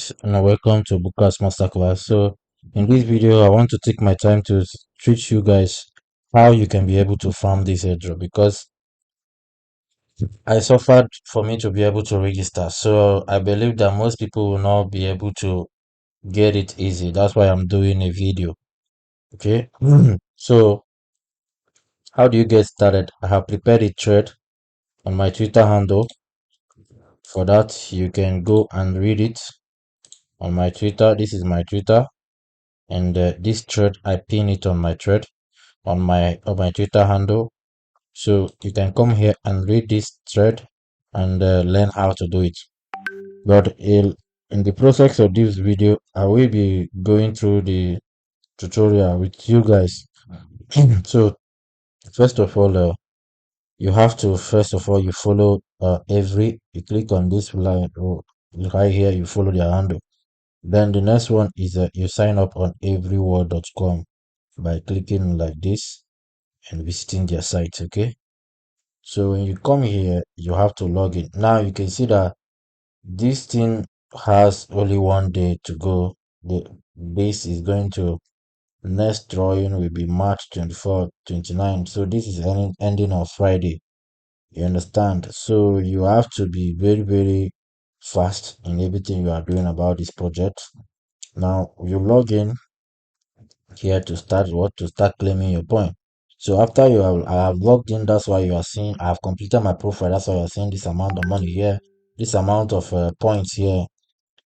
guys, and welcome to Buka's Masterclass. So, in this video, I want to take my time to teach you guys how you can be able to farm this airdrop because I suffered for me to be able to register. So, I believe that most people will not be able to get it easy. That's why I'm doing a video. Okay. So, how do you get started? I have prepared a thread on my Twitter handle. For that, you can go and read it on my Twitter. This is my Twitter. And this thread I pin it on my thread on my Twitter handle, so you can come here and read this thread and learn how to do it. But in the process of this video, I will be going through the tutorial with you guys. So first of all, you have to you follow every you click on this line right here, you follow their handle. Then the next one is you sign up on everyword.com by clicking like this and visiting their site. Okay, so when you come here you have to log in. Now you can see that this thing has only 1 day to go. The base is going to next drawing will be March 24, 29. So this is ending on Friday. You understand? So you have to be very, very fast in everything you are doing about this project. Now you log in here to start claiming your point. So after I have logged in, that's why you are seeing I have completed my profile. That's why you are seeing this amount of money here, this amount of points here.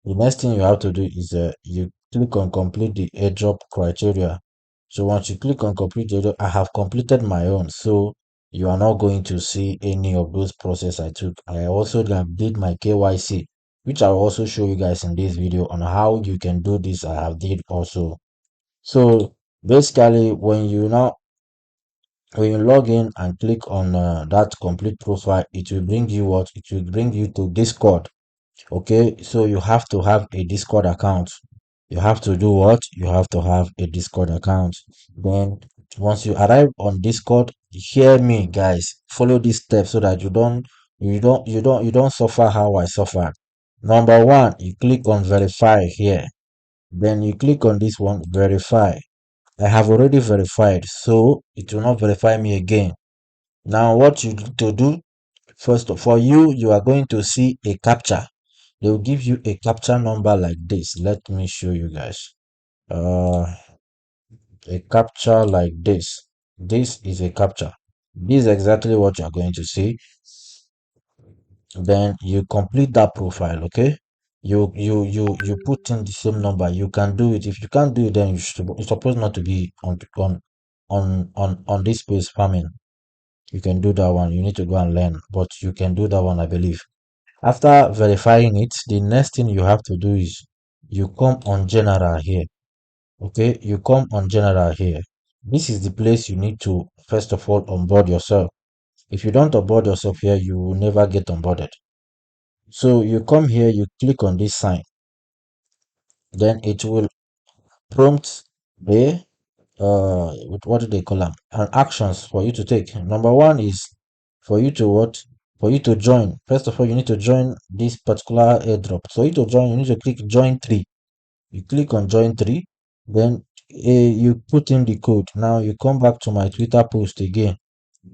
The next thing you have to do is you click on complete the airdrop criteria. So once you click on complete the airdrop, I have completed my own. So you are not going to see any of those process I took. I also did my KYC, which I'll also show you guys in this video on how you can do this. I have did also. So basically, when you log in and click on that complete profile, it will bring you what? It will bring you to Discord. Okay, so you have to have a Discord account. You have to do what? You have to have a Discord account. Then once you arrive on Discord, hear me, guys. Follow these steps so that you don't suffer how I suffered. Number one, you click on verify here. Then you click on this one, verify. I have already verified, so it will not verify me again. Now, what you need to do first, for you are going to see a captcha. They will give you a captcha number like this. Let me show you guys. A captcha like this. This is a captcha. This is exactly what you are going to see. Then you complete that profile. Okay, you put in the same number. You can do it. If you can't do it, then you're supposed not to be on this space farming. You can do that one. You need to go and learn, but you can do that one, I believe. After verifying it, the next thing you have to do is you come on general here. Okay, you come on general here. This is the place you need to first of all onboard yourself. If you don't onboard yourself here, you will never get onboarded. So you come here, you click on this sign, then it will prompt the what do they call them? And actions for you to take. Number one is for you to what? For you to join. First of all, you need to join this particular airdrop. So you to join, you need to click join 3. You click on join 3, then you put in the code. Now you come back to my Twitter post again.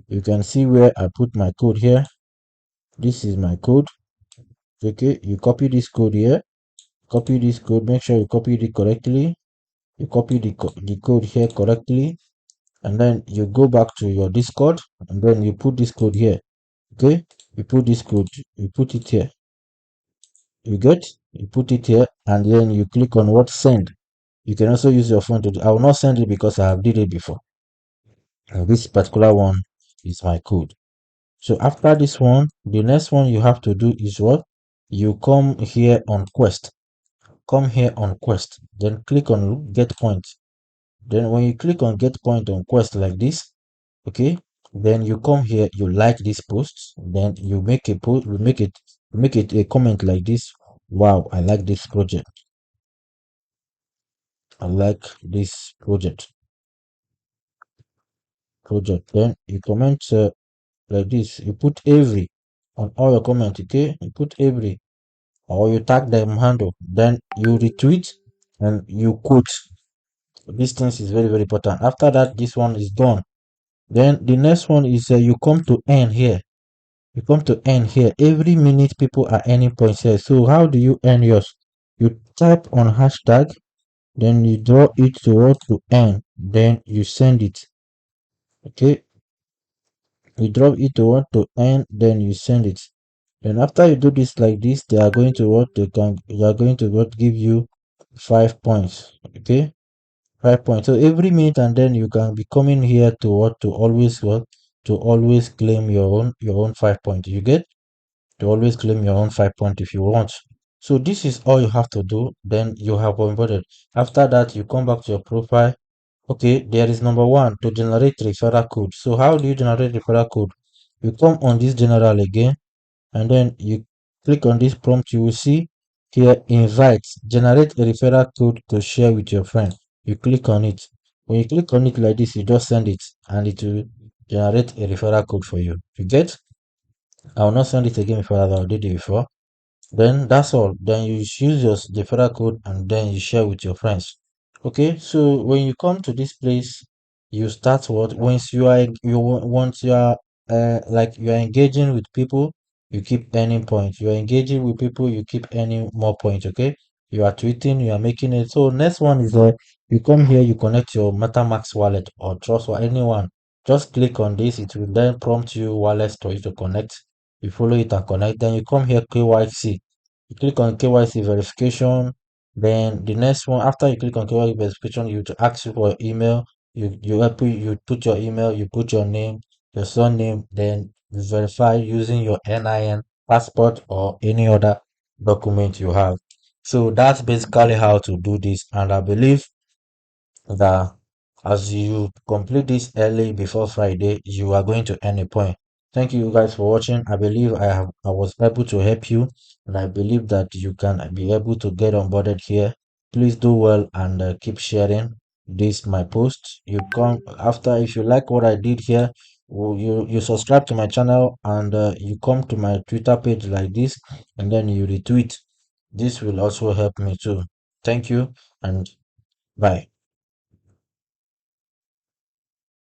You can see where I put my code here. This is my code. Okay, you copy this code here. Copy this code. Make sure you copy it correctly. You copy the code here correctly, and then you go back to your Discord, and then you put this code here. Okay, you put this code. You put it here. You put it here, and then you click on what send. You can also use your phone to do. I will not send it because I have did it before. And this particular one is my code. So after this one, the next one you have to do is what? You come here on quest. Come here on quest. Then click on get point. Then when you click on get point on quest like this, okay, then you come here, you like this post, then you make a post, make it a comment like this. Wow, I like this project. I like this project. Then you comment like this. You put every on all your comment. Okay, you put every. or you tag them handle, then you retweet and you quote. This things is very, very important. After that, this one is done. Then the next one is you come to earn here. You come to earn here. Every minute people are earning points here. So how do you earn yours? You type on hashtag, then you draw it to what to earn, then you send it. Okay, you drop it to what to earn, then you send it. Then after you do this like this, they are going to what they are going to what give you 5 points. Okay, 5 points. So every minute and then you can be coming here to what to always claim your own 5 points. You get to always claim your own 5 points if you want. So this is all you have to do. Then you have onboarded. After that, you come back to your profile. Okay, there is number one to generate referral code. So how do you generate referral code? You come on this general again, and then you click on this prompt. You will see here invite, generate a referral code to share with your friend. You click on it. When you click on it like this, you just send it and it will generate a referral code for you. You get? I will not send it again before as I did it before. Then that's all. Then you use your referral code and then you share with your friends. Okay, so when you come to this place, you start what once you are you once you are like you are engaging with people, you keep earning points. You are engaging with people, you keep earning more points. Okay, you are tweeting, you are making it. So next one is you come here, you connect your MetaMask wallet or Trust or anyone. Just click on this, it will then prompt you wallets for you to connect. You follow it and connect. Then you come here KYC. You click on KYC verification. Then the next one, after you click on KYC verification, you to ask you for your email. You put your email, you put your name, your surname, then you verify using your NIN, passport, or any other document you have. So that's basically how to do this. And I believe that as you complete this early before Friday, you are going to earn a point. Thank you guys for watching. I believe I was able to help you, and I believe that you can be able to get onboarded here. Please do well and keep sharing this my post. You come after if you like what I did here, you subscribe to my channel and you come to my Twitter page like this, and then you retweet. This will also help me too. Thank you and bye.